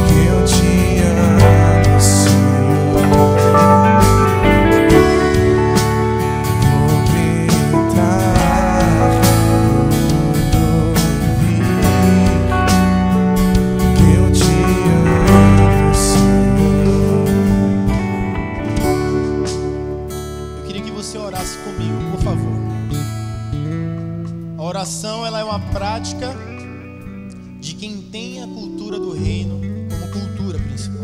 Que eu te amo, Senhor. Vou gritar, que eu te amo, Senhor. Eu queria que você orasse comigo, por favor. A oração, ela é uma prática de quem tem a cultura do reino como cultura principal.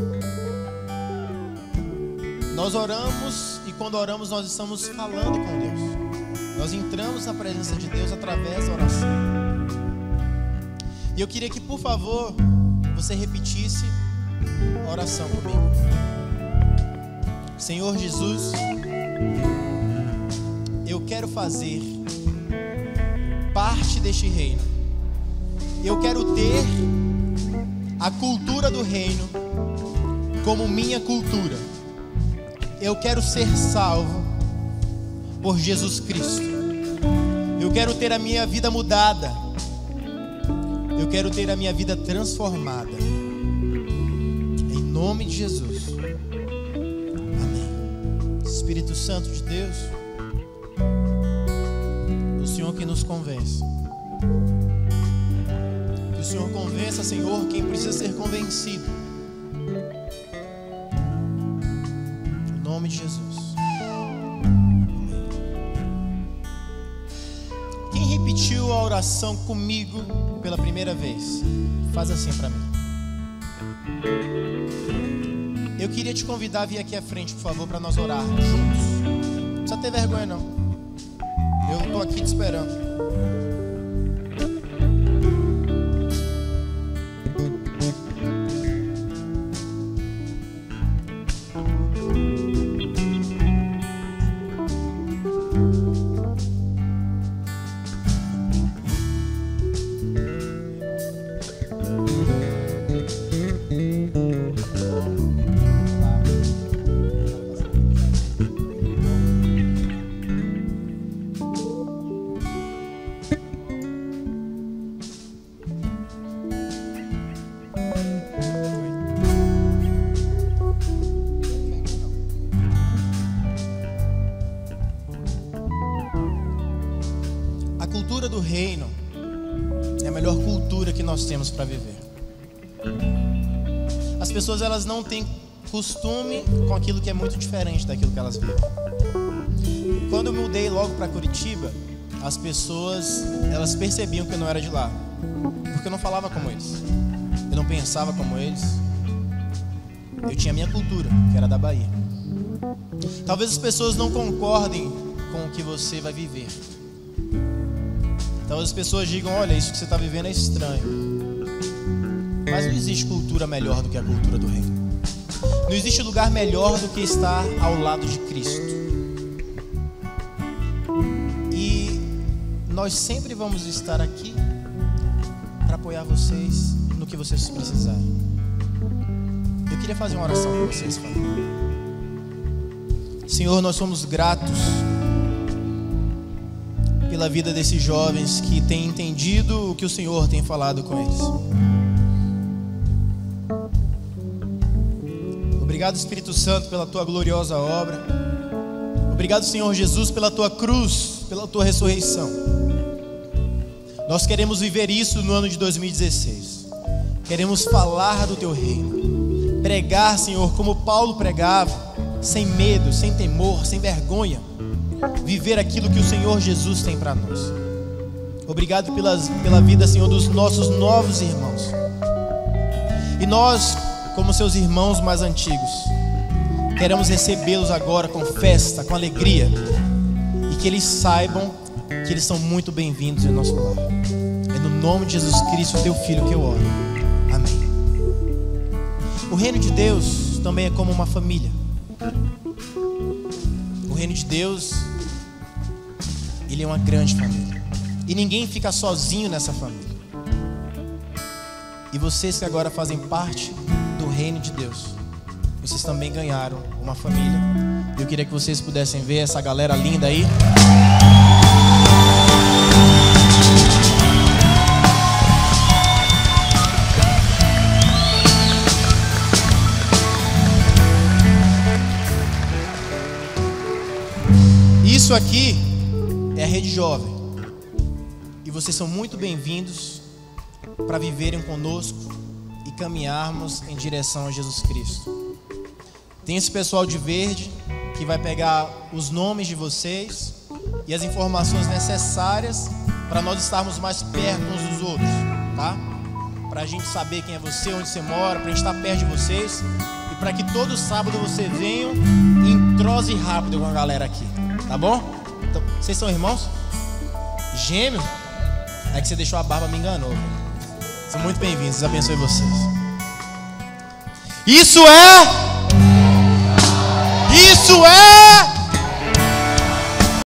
Nós oramos e quando oramos nós estamos falando com Deus. Nós entramos na presença de Deus através da oração. E eu queria que, por favor, você repetisse a oração comigo. Senhor Jesus, eu quero fazer parte deste reino. Eu quero ter a cultura do reino como minha cultura. Eu quero ser salvo por Jesus Cristo. Eu quero ter a minha vida mudada. Eu quero ter a minha vida transformada. Em nome de Jesus. Amém. Espírito Santo de Deus, o Senhor que nos convence. Que o Senhor convença, Senhor, quem precisa ser convencido. Em nome de Jesus. Quem repetiu a oração comigo pela primeira vez, faz assim para mim. Eu queria te convidar a vir aqui à frente, por favor, para nós orarmos juntos. Não precisa ter vergonha não. Eu estou aqui te esperando. Do reino é a melhor cultura que nós temos para viver. As pessoas, elas não têm costume com aquilo que é muito diferente daquilo que elas vivem. Quando eu mudei logo para Curitiba, as pessoas, elas percebiam que eu não era de lá, porque eu não falava como eles, eu não pensava como eles. Eu tinha a minha cultura, que era da Bahia. Talvez as pessoas não concordem com o que você vai viver. Talvez as pessoas digam: olha, isso que você está vivendo é estranho. Mas não existe cultura melhor do que a cultura do reino. Não existe lugar melhor do que estar ao lado de Cristo. E nós sempre vamos estar aqui para apoiar vocês no que vocês precisarem. Eu queria fazer uma oração com vocês, família. Senhor, nós somos gratos pela vida desses jovens que têm entendido o que o Senhor tem falado com eles. Obrigado, Espírito Santo, pela tua gloriosa obra. Obrigado, Senhor Jesus, pela tua cruz, pela tua ressurreição. Nós queremos viver isso no ano de 2016. Queremos falar do teu reino, pregar, Senhor, como Paulo pregava, sem medo, sem temor, sem vergonha. Viver aquilo que o Senhor Jesus tem para nós. Obrigado pela vida, Senhor, dos nossos novos irmãos. E nós, como seus irmãos mais antigos, queremos recebê-los agora com festa, com alegria, e que eles saibam que eles são muito bem-vindos em nosso lar. É no nome de Jesus Cristo, teu Filho, que eu oro. Amém. O reino de Deus também é como uma família. O reino de Deus, ele é uma grande família. E ninguém fica sozinho nessa família. E vocês que agora fazem parte do reino de Deus, vocês também ganharam uma família. Eu queria que vocês pudessem ver essa galera linda aí. Isso aqui é a Rede Jovem. E vocês são muito bem-vindos para viverem conosco e caminharmos em direção a Jesus Cristo. Tem esse pessoal de verde que vai pegar os nomes de vocês e as informações necessárias para nós estarmos mais perto uns dos outros, tá? Para a gente saber quem é você, onde você mora, para a gente estar perto de vocês e para que todo sábado vocês venham e entrose rápido com a galera aqui, tá bom? Então, vocês são irmãos? Gêmeo? É que você deixou a barba, me enganou, velho. São muito bem-vindos, Deus abençoe vocês. Isso é